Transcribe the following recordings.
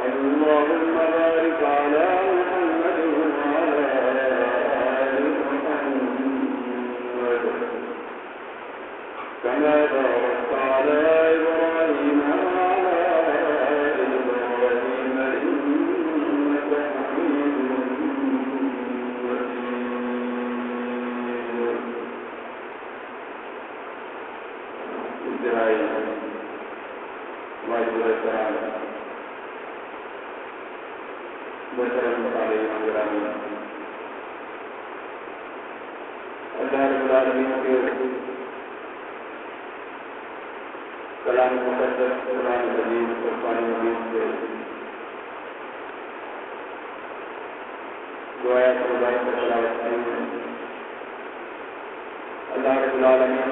اللهم بارك على محمد وعلى آل محمد كما باركت على إبراهيم وعلى آل إبراهيم إنك حميد مجيد. انتہائی معزز احترام محترم مصالحین گرامی، اللہ رب العالمین کے کلام مقدس قرآن مجید فرقان مجید سے جو آیات مبارکہ تلاوت کی ہیں، اللہ رب العالمین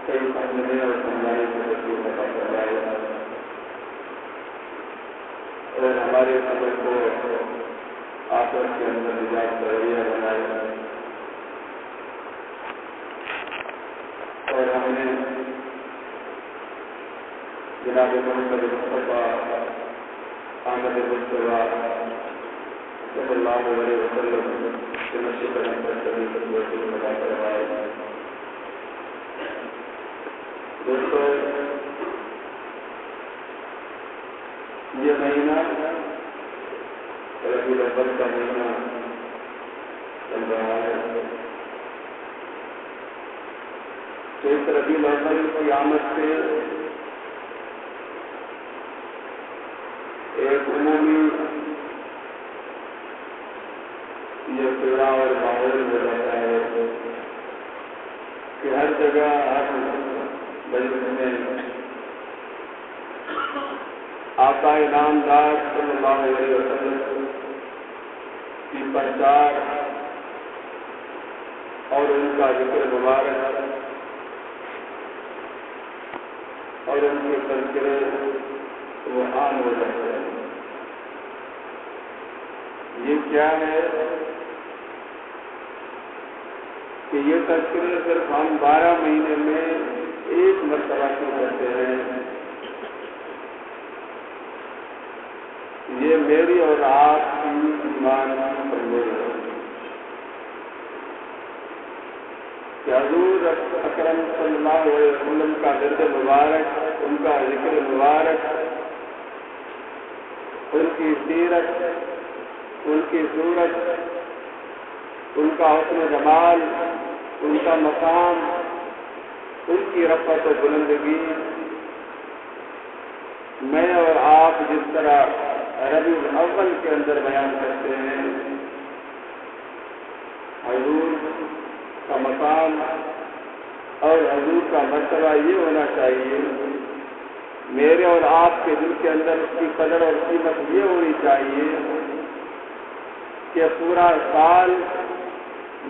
کئی سمجھنے اور سمجھانے کی توفیق عطا فرمائے اور ہمارے صبر کو آخرت کے اندر نجات کا ذریعہ بنائے اور ہم نے جناب محمد مصطفیٰ احمد مصطفیٰ صلی اللہ علیہ وسلم کے نقش قدم پر چلنے کی توفیق عطا فرمائے. دوستو، یہ مہینہ ربیع الاول کا مہینہ چل رہا ہے. تو اس ربیع الاول کی آمد سے ایک عمومی یہ پیڑا اور ماحول ہو جاتا ہے کہ ہر جگہ ہر مجلس میں آقا نامدار صلی اللہ علیہ وسلم کی پرچار اور ان کا ذکر مبارک اور ان کے تذکرے وہ عام ہو جاتے ہیں. یہ کیا ہے کہ یہ تذکرے صرف ہم 12 مہینے میں ایک مرتبہ کیوں کرتے ہیں. یہ میری اور آپ کی ایمان کی کمزوری ہے کہ حضور اکرم صلی اللہ علیہ وسلم کا درد مبارک، ان کا ذکر مبارک، ان کی سیرت، ان کی صورت، ان کا حسن و جمال، ان کا مقام، ان کی رفعت و بلندگی میں اور آپ جس طرح ربیع الاول کے اندر بیان کرتے ہیں، حضور کا مقام اور حضور کا مرتبہ یہ ہونا چاہیے، میرے اور آپ کے دل کے اندر اس کی قدر اور قیمت یہ ہونی چاہیے کہ پورا سال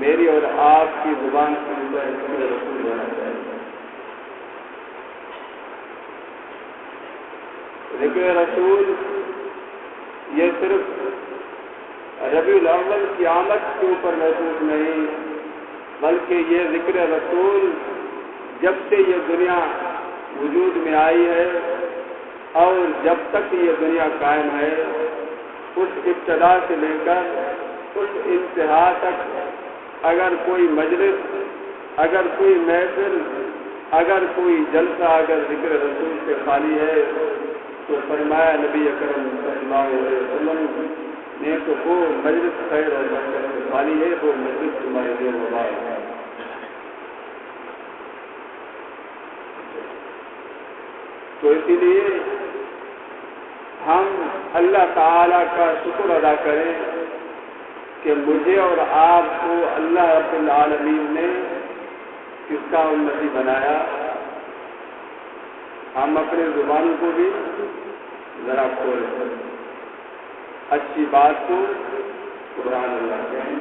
میری اور آپ کی زبان کے اندر ذکر رسول ہونا چاہیے. ذکر رسول یہ صرف ربیع الاول کی آمد کے اوپر محسوس نہیں، بلکہ یہ ذکر رسول جب سے یہ دنیا وجود میں آئی ہے اور جب تک یہ دنیا قائم ہے، اس ابتدا سے لے کر اس انتہا تک اگر کوئی مجلس، اگر کوئی محفل، اگر کوئی جلسہ اگر ذکر رسول سے خالی ہے تو فرمایا نبی اکرم صلی اللہ علیہ وسلم نے تو وہ مجلس خیر اور برکت سے خالی ہے، وہ مجلس تمہارے لیے مبارک ہے. تو اسی لیے ہم اللہ تعالیٰ کا شکر ادا کریں کہ مجھے اور آپ کو اللہ رب العالمین نے کس کا امتی بنایا. ہم اپنے زبانوں کو بھی ذرا کھولیں، اچھی بات کو سبحان اللہ کہیں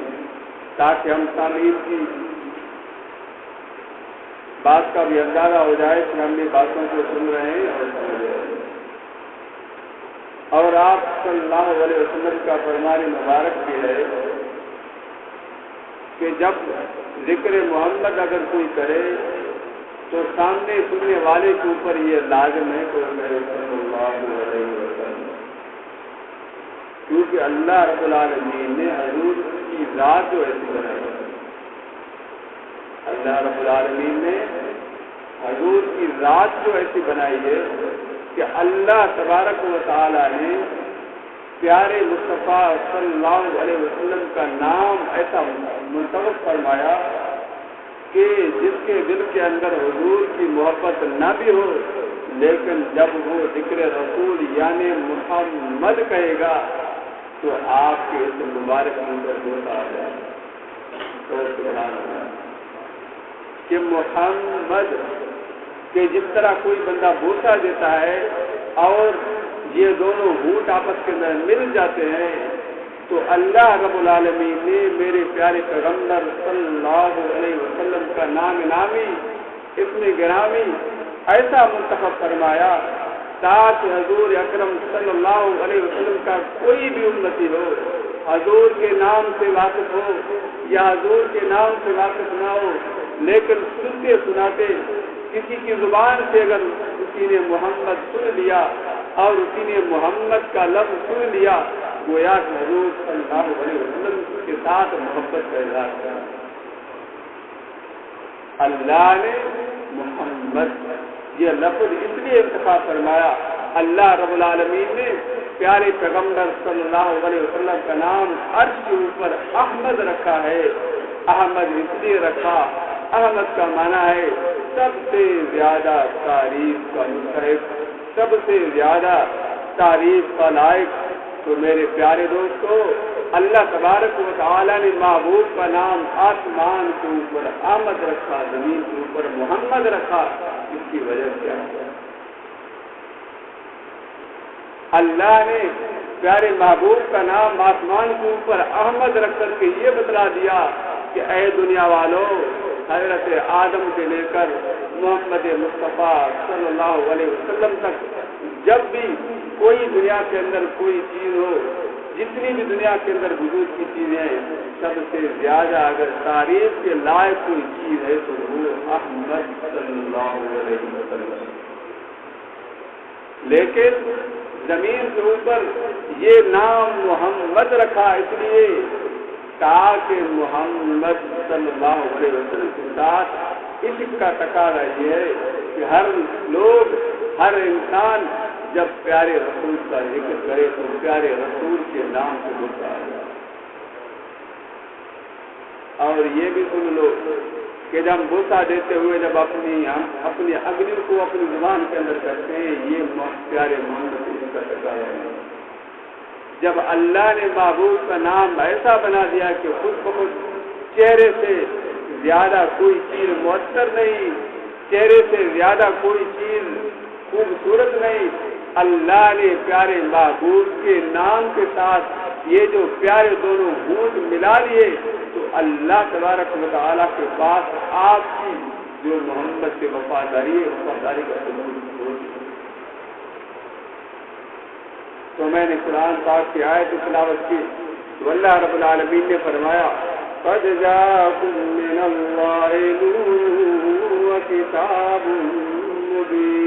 تاکہ ہم تعمیر کی بات کا بھی اندازہ ہو جائے کہ ہم نے باتوں کو سن رہے ہیں اور سمجھ رہے ہیں. اور آپ صلی اللہ علیہ وسلم کا فرمان مبارک بھی ہے کہ جب ذکر محمد اگر کوئی کرے تو سامنے سننے والے کے اوپر یہ لازم ہے کہ میرے صلی اللہ علیہ وسلم، کیونکہ اللہ رب العالمین نے حضور کی ذات جو ایسی بنائی ہے، اللہ رب العالمین نے حضور کی ذات جو ایسی بنائی ہے کہ اللہ تبارک و تعالی نے پیارے مصطفیٰ صلی اللہ علیہ وسلم کا نام ایسا منتخب فرمایا کہ جس کے دل کے اندر حضور کی محبت نہ بھی ہو، لیکن جب وہ ذکر رسول یعنی محمد کہے گا تو آپ کے اس مبارک اندر ہوتا ہے تو سبحان اللہ کہ محمد کہ جس طرح کوئی بندہ بوسہ دیتا ہے اور یہ دونوں ہونٹ آپس کے اندر مل جاتے ہیں، تو اللہ رب العالمین نے میرے پیارے پیغمبر صلی اللہ علیہ وسلم کا نام نامی اسم گرامی ایسا منتخب فرمایا تاکہ حضور اکرم صلی اللہ علیہ وسلم کا کوئی بھی امتی ہو، حضور کے نام سے واقف ہو یا حضور کے نام سے واقف نہ ہو، لیکن سنتے سناتے کسی کی زبان سے اگر کسی نے محمد سن لیا اور اسی نے محمد کا لفظ سن لیا، گویا کہ حضور صلی اللہ علیہ وسلم کے ساتھ محبت کا اظہار کیا۔ اللہ نے محمد یہ لفظ اس لیے انتخاب فرمایا، اللہ رب العالمین نے پیارے پیغمبر صلی اللہ علیہ وسلم کا نام عرش کے اوپر احمد رکھا ہے۔ احمد اس لیے رکھا، احمد کا معنی ہے سب سے زیادہ تعریف کا مستحق، سب سے زیادہ تعریف کا لائق۔ تو میرے پیارے دوستو، اللہ تبارک و تعالی نے محبوب کا نام آسمان کے اوپر احمد رکھا، زمین کے اوپر محمد رکھا، اس کی وجہ کیا ہے؟ اللہ نے پیارے محبوب کا نام آسمان کے اوپر احمد رکھ کر کے یہ بتلا دیا کہ اے دنیا والوں، حضرت آدم سے لے کر محمد مصطفیٰ صلی اللہ علیہ وسلم تک جب بھی کوئی دنیا کے اندر کوئی چیز ہو، جتنی بھی دنیا کے اندر وجود کی چیزیں، سب سے زیادہ اگر تعریف کے لائق کوئی چیز ہے تو وہ احمد صلی اللہ علیہ وسلم۔ لیکن زمین کے اوپر یہ نام محمد رکھا اس لیے تاکہ محمد صلی اللہ علیہ وسلم کے ساتھ عشق کا تقاضا یہ ہے کہ ہر لوگ، ہر انسان جب پیارے رسول کا ذکر کرے تو پیارے رسول کے نام سے بولتا ہے۔ اور یہ بھی سن لو کہ جب بوسہ دیتے ہوئے جب اپنی انگلی کو اپنی زبان کے اندر کرتے ہیں، یہ پیارے محمد کا تقاضا ہے۔ جب اللہ نے محبوب کا نام ایسا بنا دیا کہ خود بخود چہرے سے زیادہ کوئی چیز مؤثر نہیں، چہرے سے زیادہ کوئی چیز خوبصورت نہیں، اللہ نے پیارے محبوب کے نام کے ساتھ یہ جو پیارے دونوں ہونٹ ملا لیے تو اللہ تبارک و تعالیٰ کے پاس آپ کی جو محمد سے وفاداری ہے، وفاداری کا ثبوت ہو۔ تو میں نے قرآن پاک کی آیت تلاوت کی تو اللہ رب العالمین نے فرمایا قد جاءکم من اللہ نور و کتاب مبین۔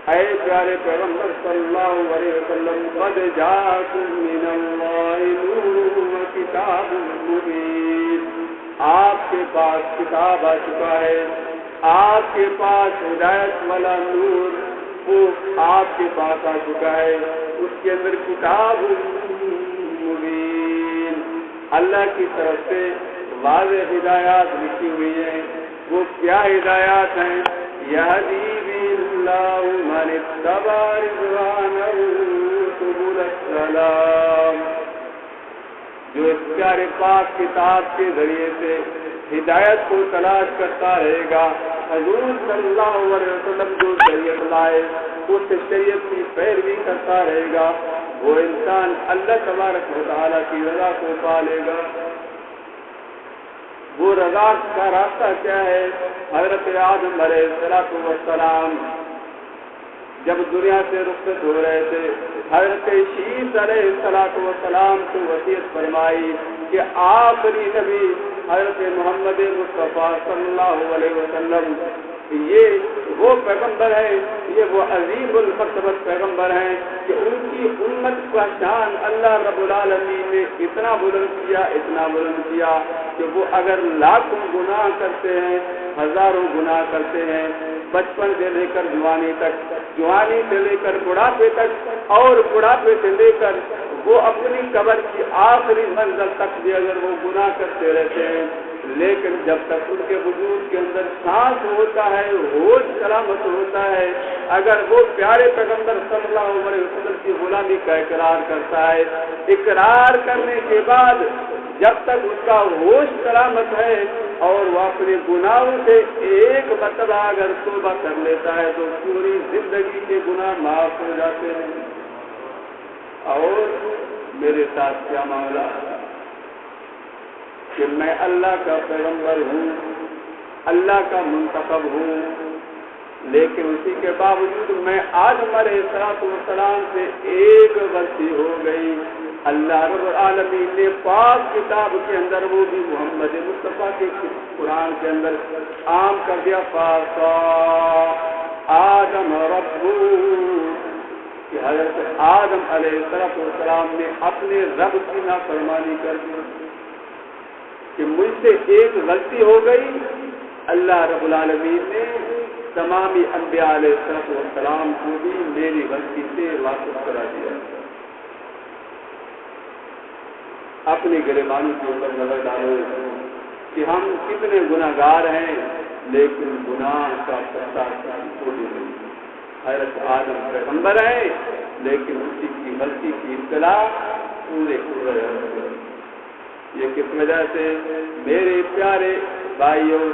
اے پیارے پیغمبر صلی اللہ علیہ وسلم، قد جاءکم من اللہ نور و کتاب مبین، آپ کے پاس کتاب آ چکا ہے، آپ کے پاس ہدایت والا نور وہ آپ کے پاس آ چکا ہے، اس کے اندر کتاب مبین، اللہ کی طرف سے واضح ہدایات لکھی ہوئی ہیں۔ وہ کیا ہدایات ہیں؟ یہدی باللہ من اتبع رضوانہ سبل السلام، جو اس پیارے پاک کتاب کے ذریعے سے ہدایت کو تلاش کرتا رہے گا، حضور صلی اللہ علیہ وسلم جو شریعت لائے اس شریعت کی پیروی کرتا رہے گا، وہ انسان اللہ تبارک و تعالیٰ کی رضا کو پالے گا۔ وہ رضا کا راستہ کیا ہے؟ حضرت آدم علیہ السلام جب دنیا سے رخصت ہو رہے تھے حضرت شیس علیہ السلام کو وصیت فرمائی کہ آخری نبی حضرت محمد مصطفیٰ صلی اللہ علیہ وسلم یہ وہ پیغمبر ہے، یہ وہ عظیم المرتبت پیغمبر ہیں کہ ان کی امت کا شان اللہ رب العالمین نے اتنا بلند کیا کہ وہ اگر لاکھوں گناہ کرتے ہیں، ہزاروں گناہ کرتے ہیں، بچپن سے لے کر جوانی تک، جوانی سے لے کر بڑھاپے تک، اور بڑھاپے سے لے کر وہ اپنی قبر کی آخری منزل تک بھی اگر وہ گناہ کرتے رہتے ہیں، لیکن جب تک ان کے وجود کے اندر سانس ہوتا ہے، ہوش سلامت ہوتا ہے، اگر وہ پیارے پیغمبر صلی اللہ علیہ وسلم کی غلامی کا اقرار کرتا ہے، اقرار کرنے کے بعد جب تک اس کا ہوش سلامت ہے اور وہ اپنے گناہوں سے ایک مرتبہ اگر توبہ کر لیتا ہے تو پوری زندگی کے گناہ معاف ہو جاتے ہیں۔ اور میرے ساتھ کیا معاملہ کہ میں اللہ کا پیغمبر ہوں، اللہ کا منتخب ہوں، لیکن اسی کے باوجود میں آدم علیہ السلام سے ایک غلطی ہو گئی، اللہ رب العالمین نے پاک کتاب کے اندر وہ بھی محمد مصطفیٰ کے قرآن کے اندر عام کر دیا، آدم ربہ، کہ حضرت آدم علیہ السلام نے اپنے رب کی نافرمانی کر دی، کہ مجھ سے ایک غلطی ہو گئی، اللہ رب العالمین نے تمامی انبیاء علیہ السلام کو بھی میری غلطی سے واقف کرا دیا۔ اپنی گریبانی کے اوپر نظر ڈالو کہ ہم کتنے گناہگار ہیں، لیکن گناہ کا پتہ کو بھی نہیں۔ حضرت آدم پیغمبر ہیں، لیکن اسی کی غلطی کی اطلاع پورے یہ کس وجہ سے؟ میرے پیارے بھائیوں،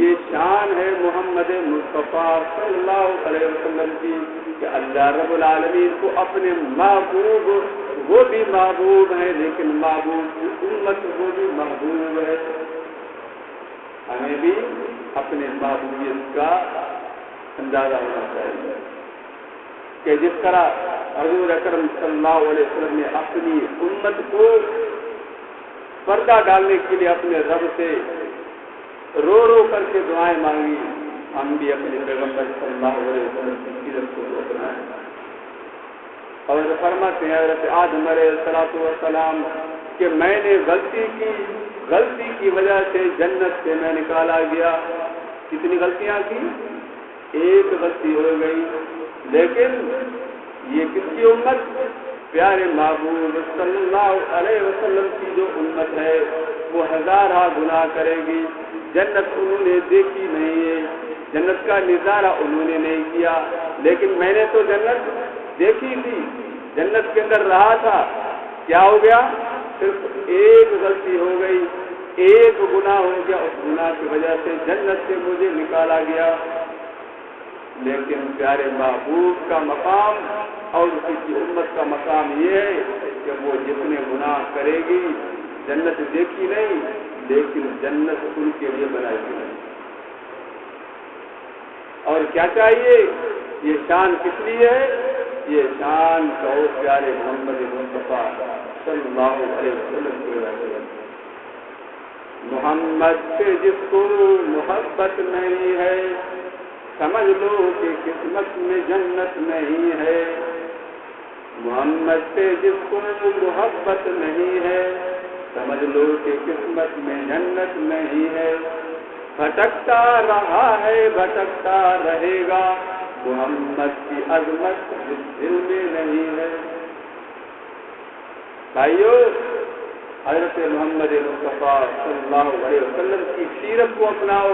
یہ شان ہے محمد مصطفیٰ صلی اللہ علیہ وسلم کی کہ اللہ رب العالمین کو اپنے محبوب، وہ بھی محبوب ہیں، لیکن محبوب کی امت وہ بھی محبوب ہے۔ ہمیں بھی اپنے محبوبیت کا اندازہ ہونا چاہیے کہ جس طرح حضور اکرم صلی اللہ علیہ وسلم نے اپنی امت کو پردہ ڈالنے کے لیے اپنے رب سے رو رو کر کے دعائیں مانگی، ہم بھی اپنے پیغمبر صلی اللہ علیہ وسلم کی سیرت کو اپنائیں۔ اور فرماتے ہیں حضرت آدم علیہ السلام کہ میں نے غلطی کی وجہ سے جنت سے میں نکالا گیا۔ کتنی غلطیاں کی؟ ایک غلطی ہو گئی، لیکن یہ کس کی امت؟ پیارے محبوب صلی اللہ علیہ وسلم کی جو امت ہے وہ ہزارہ گناہ کرے گی، جنت انہوں نے دیکھی نہیں ہے، جنت کا نظارہ انہوں نے نہیں کیا، لیکن میں نے تو جنت دیکھی تھی، جنت کے اندر رہا تھا۔ کیا ہو گیا؟ صرف ایک غلطی ہو گئی، ایک گناہ ہو گیا، اس گناہ کی وجہ سے جنت سے مجھے نکالا گیا۔ لیکن پیارے محبوب کا مقام اور اس کی امت کا مقام یہ ہے کہ وہ جتنے گناہ کرے گی، جنت دیکھی نہیں، لیکن جنت ان کے لیے بنائی گئی۔ اور کیا چاہیے؟ یہ شان کس لیے ہے؟ یہ شان تو پیارے محمد مصطفیٰ صلی اللہ علیہ وسلم کی وجہ سے۔ محمد سے جس کو محبت نہیں ہے، سمجھ لو کہ قسمت میں جنت نہیں ہے۔ محمد سے جس کو محبت نہیں ہے، سمجھ لو کہ قسمت میں جنت نہیں ہے۔ بھٹکتا رہا ہے، بھٹکتا رہے گا، محمد کی عظمت اس دل میں نہیں ہے۔ بھائیو، حضرت محمد مصطفیٰ صلی اللہ علیہ وسلم کی سیرت کو اپناؤ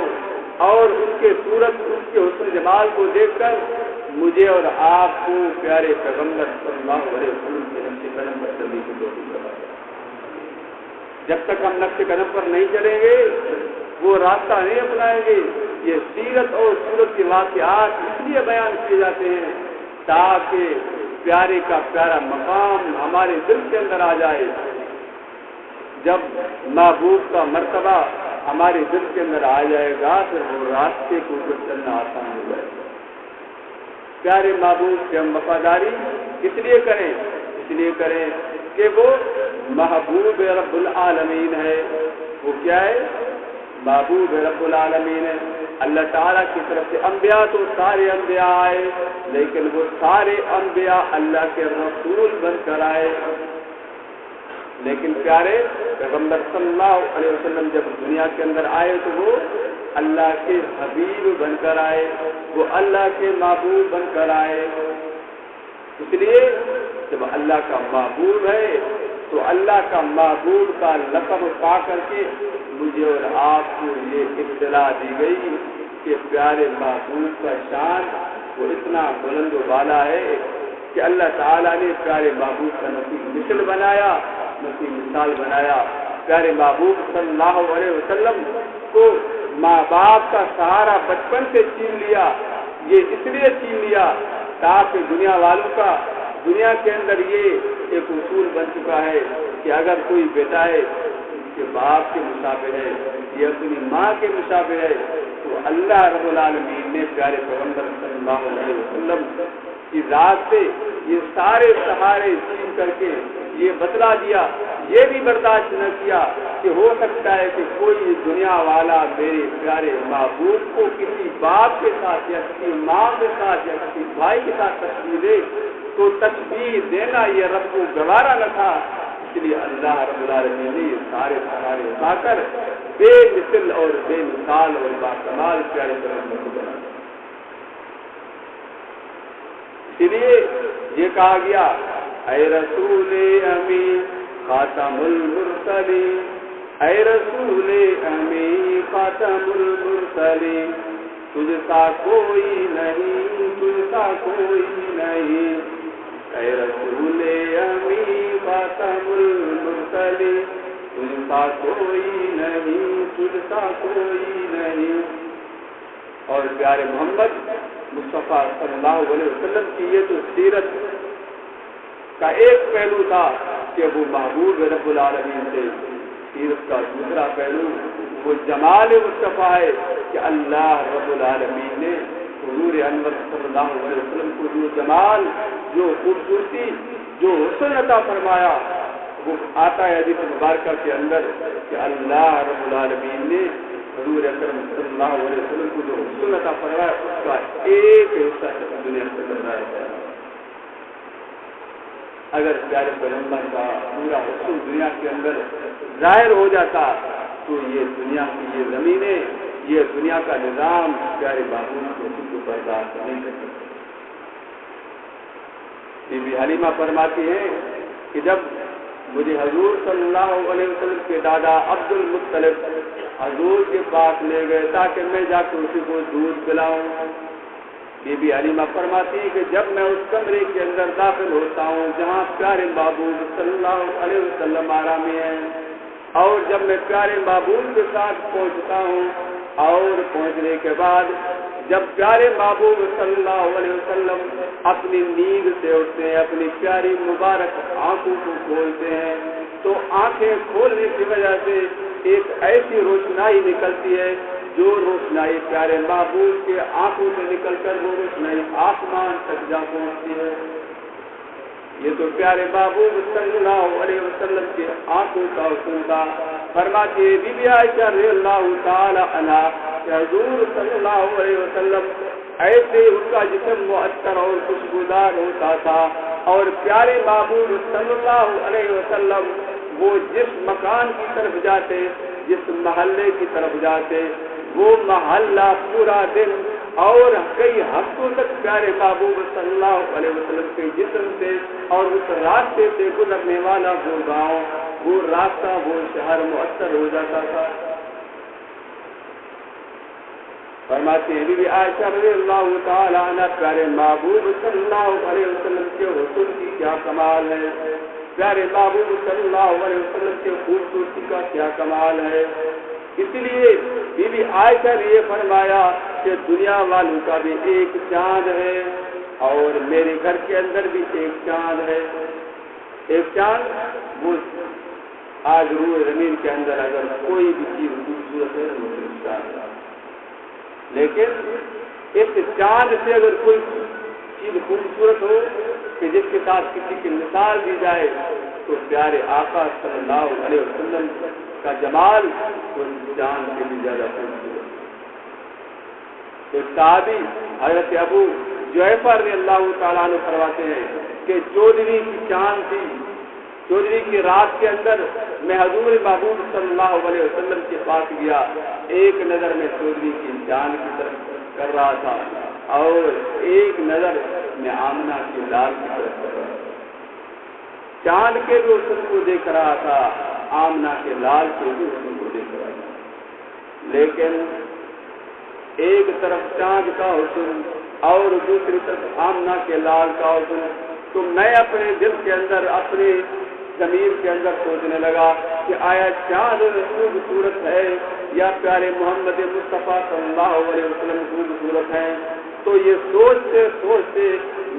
اور ان کے صورت، ان کے حسن جمال کو دیکھ کر مجھے اور آپ کو پیارے پیغمبر صلی اللہ علیہ وسلم کے نقش قدم پر چلنے کی کوشش کریں۔ جب تک ہم نقش قدم پر نہیں چلیں گے، وہ راستہ نہیں اپنائیں گے۔ یہ سیرت اور صورت کے واقعات اس لیے بیان کیے جاتے ہیں تاکہ پیارے کا پیارا مقام ہمارے دل کے اندر آ جائے۔ جب محبوب کا مرتبہ ہمارے دل کے اندر آ جائے گا، پھر وہ راستے کو اوپر چلنا آسان ہو جائے گا۔ پیارے محبوب کی ہم وفاداری اس لیے کریں کہ وہ محبوب رب العالمین ہے. وہ کیا ہے؟ محبوب رب العالمین ہے. اللہ تعالیٰ کی طرف سے انبیاء تو سارے انبیاء آئے، لیکن وہ سارے انبیاء اللہ کے رسول بن کر آئے. لیکن پیارے پیغمبر صلی اللہ علیہ وسلم جب دنیا کے اندر آئے تو وہ اللہ کے حبیب بن کر آئے، وہ اللہ کے محبوب بن کر آئے. اس لیے جب اللہ کا محبوب ہے تو اللہ کا محبوب کا لقب پا کر کے مجھے اور آپ کو یہ اطلاع دی گئی کہ پیارے محبوب کا شان وہ اتنا بلند و بالا ہے کہ اللہ تعالیٰ نے پیارے محبوب کا مثل بنایا، مثال بنایا. پیارے محبوب صلی اللہ علیہ وسلم کو ماں باپ کا سہارا بچپن سے چھین لیا. یہ اس لیے چھین لیا تاکہ دنیا والوں کا دنیا کے اندر یہ ایک اصول بن چکا ہے کہ اگر کوئی بیٹا ہے اس کے باپ کے مشابہ ہے، یہ اپنی ماں کے مشابہ ہے، تو اللہ رب العالمین نے پیارے پیغمبر صلی اللہ علیہ وسلم کی ذات سے یہ سارے سہارے چھین کر کے یہ بتلا دیا. یہ بھی برداشت نہ کیا کہ ہو سکتا ہے کہ کوئی دنیا والا میرے پیارے محبوب کو کسی باپ کے ساتھ یا کسی ماں کے ساتھ یا کسی بھائی کے ساتھ تشبیہ دے، تو تشبیہ دینا یہ رب کو گوارا نہ تھا. اس لیے اللہ رب العالمین نے یہ سارے سہارے اٹھا کر بے مثل اور بے مثال اور باکمال پیارے پیغمبر کو بنا. اسی لیے یہ کہا گیا اے رسول امی خاتم المرسلین، اے رسول امی خاتم المرسلین، تجھ سا کوئی نہیں، تجھ سا کوئی نہیں. اے رسول امی خاتم المرسلین، تجھ سا کوئی نہیں، تجھ سا کوئی نہیں. اور پیارے محمد مصطفیٰ صلی اللہ علیہ وسلم کی یہ تو سیرت کا ایک پہلو تھا کہ وہ محبوب رب العالمین تھے. سیرت کا دوسرا پہلو وہ جمال مصطفیٰ ہے کہ اللہ رب العالمین نے حضور انور صلی اللہ علیہ وسلم کو جو جمال، جو خوبصورتی، جو حسن عطا فرمایا، وہ آتا ہے حدیث مبارکہ کے اندر کہ اللہ رب العالمین نے حضور اکرم صلی اللہ علیہ وسلم کو جو حسن عطا فرمایا اس کا ایک حصہ دنیا سے کر رہا ہے. اگر پیارے پیغمبر کا پورا حسن دنیا کے اندر ظاہر ہو جاتا تو یہ دنیا کی یہ زمینیں، یہ دنیا کا نظام پیارے محبوب کے حسن کو برداشت نہیں کر سکتے. بی بی حلیمہ فرماتی ہیں کہ جب مجھے حضور صلی اللہ علیہ وسلم کے دادا عبد المطلب حضور کے پاس لے گئے تاکہ میں جا کے اسی کو دودھ پلاؤں. بی بی حلیمہ فرماتی ہے کہ جب میں اس کمرے کے اندر داخل ہوتا ہوں جہاں پیارے محبوب صلی اللہ علیہ وسلم آرام میں ہیں، اور جب میں پیارے محبوب کے ساتھ پہنچتا ہوں اور پہنچنے کے بعد جب پیارے محبوب صلی اللہ علیہ وسلم اپنی نیند سے اٹھتے ہیں، اپنی پیاری مبارک آنکھوں کو کھولتے ہیں، تو آنکھیں کھولنے کی وجہ سے ایک ایسی روشنائی نکلتی ہے جو روشنائی پیارے محبوب کے آنکھوں سے نکل کر وہ روشنائی آسمان تک جا پہنچتی ہے. یہ تو پیارے محبوب صلی اللہ علیہ وسلم کے آنکھوں کا حسن تھا. فرماتی ہے بی بی عائشہ رضی اللہ تعالی عنہا کہ حضور صلی اللہ علیہ وسلم ایسے ان کا جسم معطر اور خوشبودار ہوتا تھا، اور پیارے محبوب صلی اللہ علیہ وسلم وہ جس مکان کی طرف جاتے، جس محلے کی طرف جاتے، وہ محلہ پورا دن اور کئی ہفتوں تک پیارے محبوب صلی اللہ علیہ وسلم کے جسم سے اور اس راستے سے گزرنے والا وہ گاؤں، وہ راستہ، وہ شہر معطر ہو جاتا تھا. فرماتے ہیں بی بی عائشہ رضی اللہ تعالی عنہ پیارے محبوب صلی اللہ علیہ وسلم کے حسن کی کیا کمال ہے، پیارے محبوب صلی اللہ علیہ وسلم کے خوبصورتی کا کیا کمال ہے. اس لیے بی بی عائشہ نے یہ فرمایا کہ دنیا والوں کا بھی ایک چاند ہے اور میرے گھر کے اندر بھی ایک چاند ہے. ایک چاند وہ آج روئے زمین کے اندر اگر کوئی بھی چیز خوبصورت ہے وہ صرف چاند ہے، لیکن اس چاند سے اگر کوئی چیز خوبصورت ہو کہ جس کے ساتھ کسی کی مثال دی جائے تو پیارے آقا صلی اللہ علیہ وسلم کا جمال اس چاند سے بھی زیادہ خوبصورت. تو صحابی حضرت ابو جعفر رضی اللہ تعالیٰ عنہ فرماتے ہیں کہ 14ویں کی چاند تھی. 14ویں کی رات کے اندر میں حضور محبوب صلی اللہ علیہ وسلم کے پاس گیا. ایک نظر میں 14ویں کی چاند کی طرف کر رہا تھا اور ایک نظر میں آمنہ کی لال کی طرف کر رہا تھا. چاند کے بھی حسن کو دیکھ رہا تھا, آمنہ کے لال کے بھی حسن کو دیکھ رہا تھا. لیکن ایک طرف چاند کا حسن اور دوسری طرف آمنہ کے لال کا حسن, تو میں اپنے دل کے اندر, اپنے ضمیر کے اندر سوچنے لگا کہ آیا چاند خوبصورت ہے یا پیارے محمد مصطفیٰ صلی اللہ علیہ وسلم خوبصورت ہیں. تو یہ سوچتے سوچتے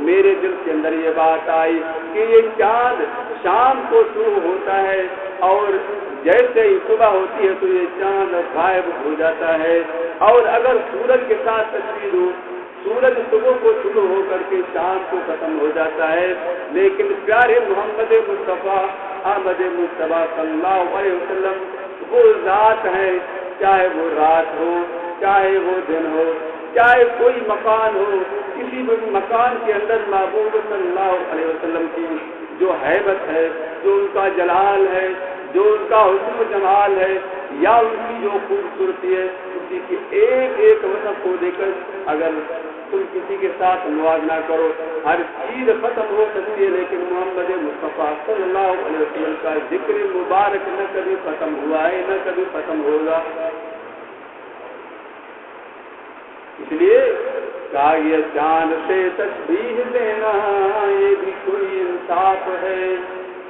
میرے دل کے اندر یہ بات آئی کہ یہ چاند شام کو شروع ہوتا ہے اور جیسے ہی صبح ہوتی ہے تو یہ چاند غائب ہو جاتا ہے. اور اگر سورج کے ساتھ تصویر ہو, سورج صبح کو شروع ہو کر کے شام کو ختم ہو جاتا ہے, لیکن پیارے محمد مصطفیٰ احمد مصطفیٰ صلی اللہ علیہ وسلم وہ ذات ہے, چاہے وہ رات ہو, چاہے وہ دن ہو, چاہے کوئی مکان ہو, کسی بھی مکان کے اندر محبوب صلی اللہ علیہ وسلم کی جو حیبت ہے, جو ان کا جلال ہے, جو ان کا حسن و جمال ہے, یا ان کی جو خوبصورتی ہے, اسی کی ایک ایک وصف کو دیکھ کر اگر تم کسی کے ساتھ موازنہ کرو, ہر چیز ختم ہو سکتی ہے, لیکن محمد مصطفیٰ صلی اللہ علیہ وسلم کا ذکر مبارک نہ کبھی ختم ہوا ہے, نہ کبھی ختم ہوگا. اس لیے کہا یہ چاند سے تسبیح دینا یہ بھی کوئی انصاف ہے.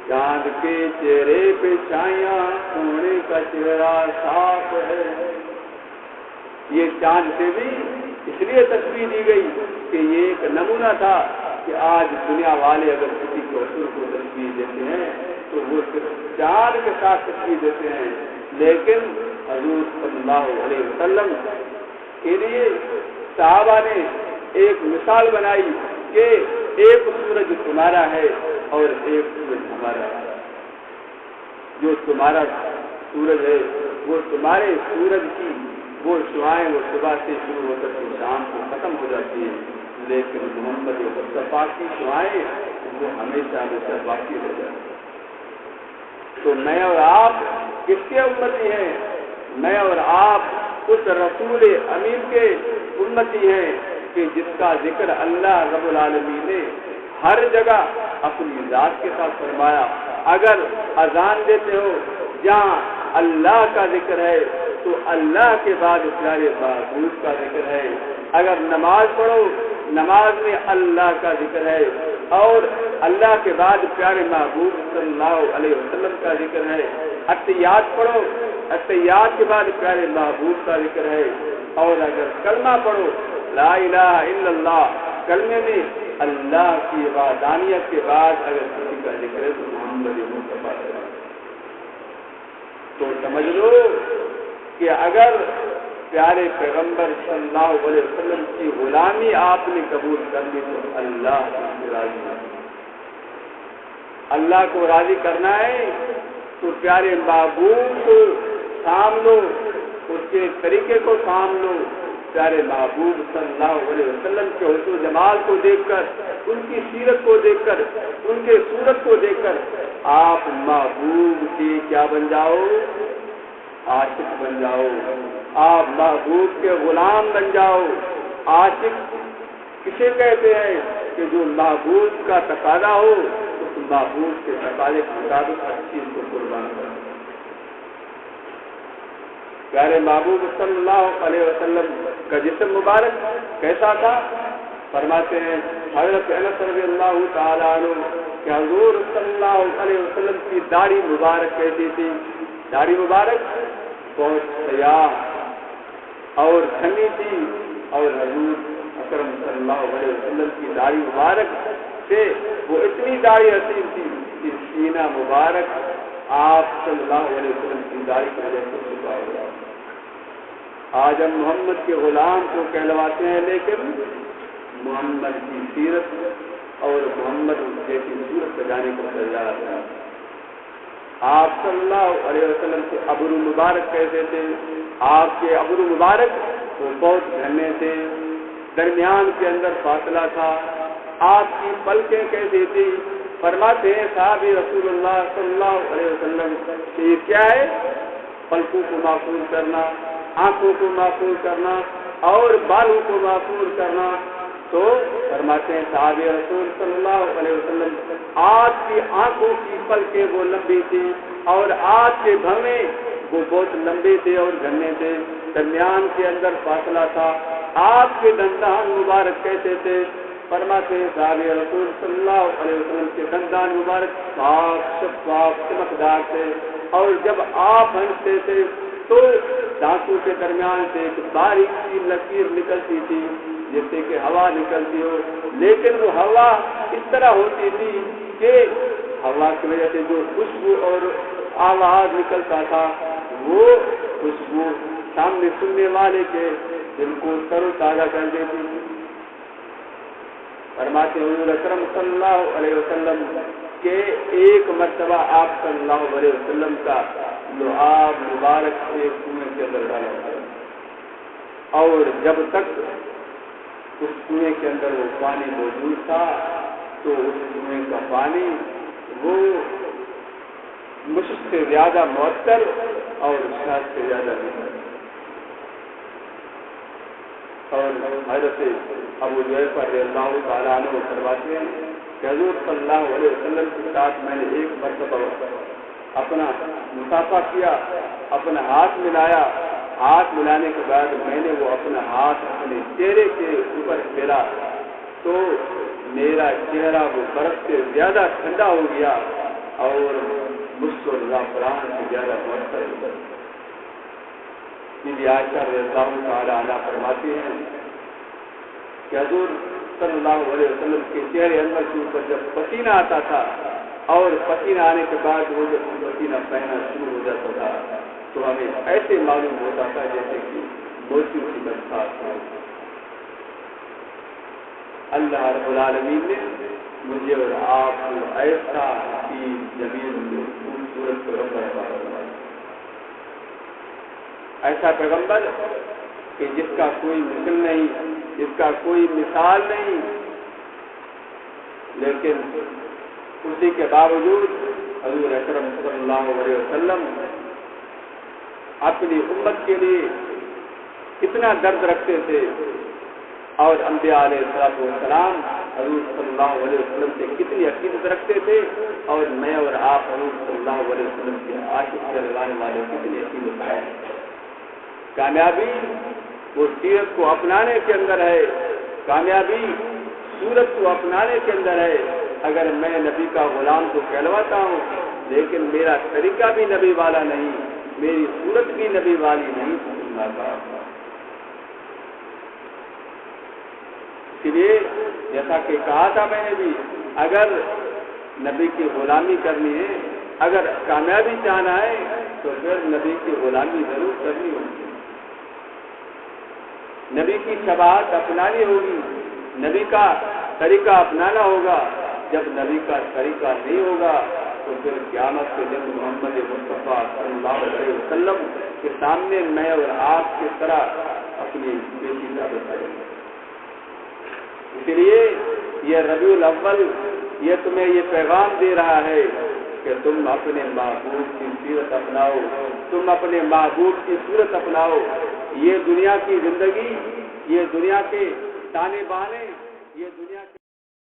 چاند کے چہرے پہ چھایاں, سونے کا چہرہ صاف ہے. یہ چاند سے بھی اس لیے تسبیح دی گئی کہ یہ ایک نمونہ تھا کہ آج دنیا والے اگر کسی کو حسن کو تسبیح دیتے ہیں تو وہ صرف چاند کے ساتھ تسبیح دیتے ہیں, لیکن حضور صلی اللہ علیہ وسلم کے لیے صحابہ نے ایک مثال بنائی کہ ایک سورج تمہارا ہے اور ایک سورج ہمارا ہے. جو تمہارا سورج ہے وہ تمہارے سورج کی وہ شعائیں وہ صبح سے شروع ہو کر کے شام کو ختم ہو جاتی ہے, لیکن محمد مصطفیٰ کی شعائیں وہ ہمیشہ ہمیشہ باقی رہ جاتی ہیں. تو میں اور آپ کس کے امتی ہیں؟ میں اور آپ اس رسول امین کے امتی ہیں کہ جس کا ذکر اللہ رب العالمین نے ہر جگہ اپنی ذات کے ساتھ فرمایا. اگر اذان دیتے ہو جہاں اللہ کا ذکر ہے تو اللہ کے بعد پیارے محبوب کا ذکر ہے. اگر نماز پڑھو, نماز میں اللہ کا ذکر ہے اور اللہ کے بعد پیارے محبوب صلی اللہ علیہ وسلم کا ذکر ہے. عطیات پڑھو, عطیات کے بعد پیارے محبوب کا ذکر ہے. اور اگر کلمہ پڑھو لا الہ الا اللہ, کلمے میں اللہ کی وحدانیت کے بعد اگر کسی کا ذکر ہے تو محمد مصطفیٰ. تو سمجھ لو کہ اگر پیارے پیغمبر صلی اللہ علیہ وسلم کی غلامی آپ نے قبول کر لی تو اللہ سے راضی ہے. اللہ کو راضی کرنا ہے تو پیارے محبوب کو تھام لو, اس کے طریقے کو تھام لو. پیارے محبوب صلی اللہ علیہ وسلم کے حسن و جمال کو دیکھ کر, ان کی سیرت کو دیکھ کر, ان کے صورت کو دیکھ کر آپ محبوب کی کیا بن جاؤ؟ عاشق بن جاؤ. آپ محبوب کے غلام بن جاؤ. عاشق کسے کہتے ہیں کہ جو محبوب کا تقاضا ہو اس محبوب کے تقاضے کے مطابق ہر چیز کو قربان کرے. پیارے محبوب صلی اللہ علیہ وسلم کا جسم مبارک کیسا تھا؟ فرماتے ہیں حضرت انس رضی اللہ تعالیٰ عنہ کہ حضور صلی اللہ علیہ وسلم کی داڑھی مبارک کیسی تھی؟ داڑھی مبارک بہت سیاہ اور گھنی تھی, اور حضور اکرم صلی اللہ علیہ وسلم کی داڑھی مبارک سے وہ اتنی داڑھی حسین تھی کہ سینہ مبارک آپ صلی اللہ علیہ وسلم کی داڑھی کی وجہ سے چھپا ہوا. آج ہم محمد کے غلام کو کہلواتے ہیں لیکن محمد کی سیرت اور محمد جیسی صورت سجانے کو تیار تھا۔ آپ صلی اللہ علیہ وسلم کے ابرو مبارک کیسے تھے؟ آپ کے ابرو مبارک وہ بہت گھنے تھے، درمیان کے اندر فاصلہ تھا۔ آپ کی پلکیں کیسی تھی؟ فرماتے ہیں صحابی رسول اللہ صلی اللہ علیہ وسلم کہ یہ کیا ہے؟ پلکوں کو محفوظ کرنا، آنکھوں کو محفوظ کرنا اور بالوں کو محفوظ کرنا۔ تو فرماتے ہیں صحابی رسول صلی اللہ علیہ وسلم آپ کی آنکھوں کی پلکیں وہ لمبی تھی اور آپ کے بھویں وہ بہت لمبے تھے اور گھنے تھے، درمیان کے اندر فاصلہ تھا۔ آپ کے دندان مبارک کیسے تھے؟ فرماتے ہیں صحابی رسول صلی اللہ علیہ وسلم کے دندان مبارک صاف شفاف چمکدار تھے، اور جب آپ ہنستے تھے تو دانتوں کے درمیان سے ایک باریک سی لکیر نکلتی تھی جیسے کہ ہوا نکلتی ہو، لیکن وہ ہوا اس طرح ہوتی تھی کہ ہوا کی وجہ سے جو خوشبو اور آواز نکلتا تھا وہ خوشبو سامنے سننے والے کے دل کو تر و تازہ کر دیتی تھی۔ فرماتے ہیں حضور اکرم صلی اللہ علیہ وسلم کہ ایک مرتبہ آپ صلی اللہ علیہ وسلم کا لعاب مبارک ایک کنویں کے اندر ڈالا تھا، اور جب تک اس کنویں کے اندر وہ پانی موجود تھا تو اس کنویں کا پانی وہ مشک سے زیادہ معطر اور شہد سے زیادہ نہیں۔ اور حضرت ابو جعفر رضی اللہ تعالیٰ عنہ فرماتے ہیں کہ حضور صلی اللہ علیہ وسلم کے ساتھ میں نے ایک مرتبہ اپنا مصافحہ کیا، اپنا ہاتھ ملایا، ہاتھ ملانے کے بعد میں نے وہ اپنا ہاتھ اپنے چہرے کے اوپر پھیرا تو میرا چہرہ وہ برف سے زیادہ ٹھنڈا ہو گیا اور مشک اور زعفران سے زیادہ معطر ہو گیا۔ بی بی عائشہ رضی اللہ تعالیٰ عنہا فرماتی ہیں کہ حضور صلی اللہ علیہ وسلم کے چہرے انور کے اوپر جب پسینہ آتا تھا اور پسینہ آنے کے بعد وہ جب پسینہ بہنا شروع ہو جاتا تھا تو ہمیں ایسے معلوم ہوتا تھا جیسے کہ موتی کی برسات ہو۔ اللہ رب العالمین نے مجھے اور آپ کو ایسا حسین جمیل خوبصورت پیغمبر بنایا، ایسا پیغمبر کہ جس کا کوئی مثل نہیں، جس کا کوئی مثال نہیں، لیکن اسی کے باوجود حضور اکرم صلی اللہ علیہ وسلم اپنی امت کے لیے کتنا درد رکھتے تھے، اور انبیاء علیہ السلام حضور صلی اللہ علیہ وسلم سے کتنی عقیدت رکھتے تھے، اور میں اور آپ حضور صلی اللہ علیہ وسلم کے عاشق رہنے والے کتنی عقیدت ہے۔ کامیابی وہ سیرت کو اپنانے کے اندر ہے، کامیابی صورت کو اپنانے کے اندر ہے۔ اگر میں نبی کا غلام تو کہلواتا ہوں لیکن میرا طریقہ بھی نبی والا نہیں، میری صورت بھی نبی والی نہیں، اس لیے جیسا کہ کہا تھا میں نے بھی، اگر نبی کی غلامی کرنی ہے، اگر کامیابی چاہنا ہے تو پھر نبی کی غلامی ضرور کرنی ہوگی، نبی کی شباہت اپنانی ہوگی، نبی کا طریقہ اپنانا ہوگا۔ جب نبی کا طریقہ نہیں ہوگا تو پھر قیامت کے دن محمد مصطفیٰ صلی اللہ علیہ وسلم کے سامنے میں اور آپ کی طرح اپنی پیشی ثابت کریں گے۔ اسی لیے یہ ربیع الاول یہ تمہیں یہ پیغام دے رہا ہے کہ تم اپنے محبوب کی سیرت اپناؤ، تم اپنے محبوب کی صورت اپناؤ۔ یہ دنیا کی زندگی، یہ دنیا کے تانے بانے، یہ دنیا کے